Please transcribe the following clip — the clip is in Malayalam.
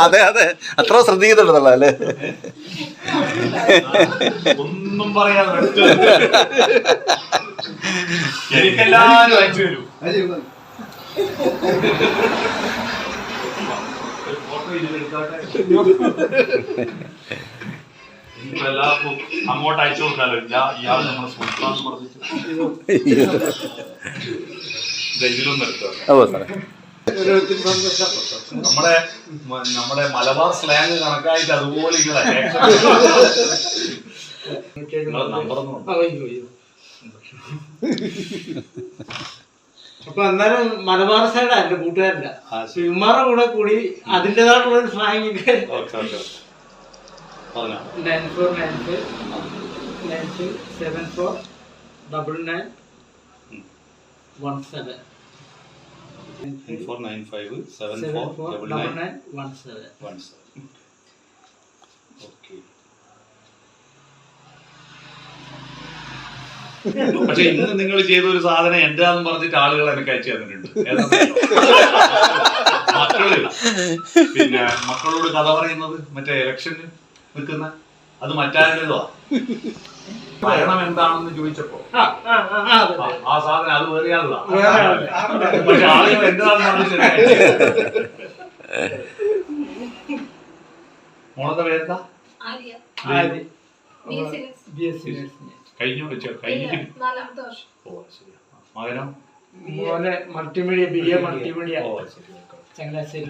അതെ അതെ, അത്ര ശ്രദ്ധിക്കുന്നുണ്ടല്ലോ അല്ലേ? ഒന്നും പറയാതെ എനിക്കെല്ലാരും അയച്ചു തരൂ. ഫോട്ടോ ഇതിലെടുക്കാട്ടെ, എല്ലാവർക്കും അങ്ങോട്ട് അയച്ചു കൊടുക്കാലോ. ഇയാൾ നമ്മളെ സുൽത്താൻ പറഞ്ഞിട്ട് ഇതിലൊന്നും എടുക്കാം. നമ്മുടെ മലബാർ സ്ലാങ് കണക്കായിട്ട് അതുപോലെ അപ്പൊ എന്നാലും മലബാർ സൈഡാ എന്റെ കൂട്ടുകാരല്ല, ഇമാരുടെ കൂടെ കൂടി അതിൻ്റെതായിട്ടുള്ള ഒരു സ്ലാങ്ങിന്റെ 9495949917. 9495749917. പക്ഷെ ഇന്ന് നിങ്ങൾ ചെയ്ത ഒരു സാധനം എന്റെതാന്ന് പറഞ്ഞിട്ട് ആളുകൾ എനിക്ക് അയച്ചു തന്നിട്ടുണ്ട്. പിന്നെ മക്കളോട് കഥ പറയുന്നത് മറ്റേ ഇലക്ഷന് നിൽക്കുന്ന അത് മറ്റാരുടേതുവാ. ഭരണം എന്താണെന്ന് ചോദിച്ചപ്പോ ആ സാധനം അത് വേറെ ആളുകളാ. പക്ഷെ ആളുകൾ എന്റെതാന്ന് പറഞ്ഞിട്ട് മോളത്തെ പേരെന്താ? കഴിഞ്ഞു വെച്ചോ? കഴിഞ്ഞിട്ട് മകനോ? മോനെ മൾട്ടിമീഡിയ, BA മൾട്ടിമീഡിയ ചങ്ങനാശ്ശേരി.